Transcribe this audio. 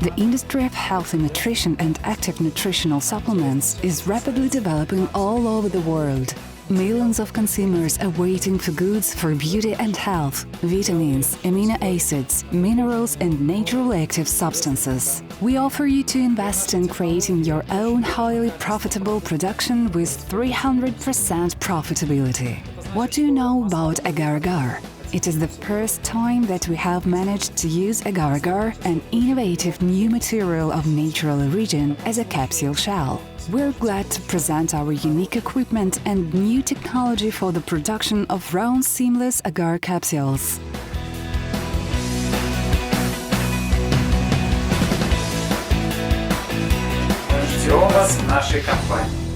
The industry of healthy nutrition and active nutritional supplements is rapidly developing all over the world. Millions of consumers are waiting for goods for beauty and health, vitamins, amino acids, minerals and natural active substances. We offer you to invest in creating your own highly profitable production with 300% profitability. What do you know about agar-agar? It is the first time that we have managed to use agar-agar, an innovative new material of natural origin, as a capsule shell. We're glad to present our unique equipment and new technology for the production of round seamless agar capsules. Ждем вас в нашей компании.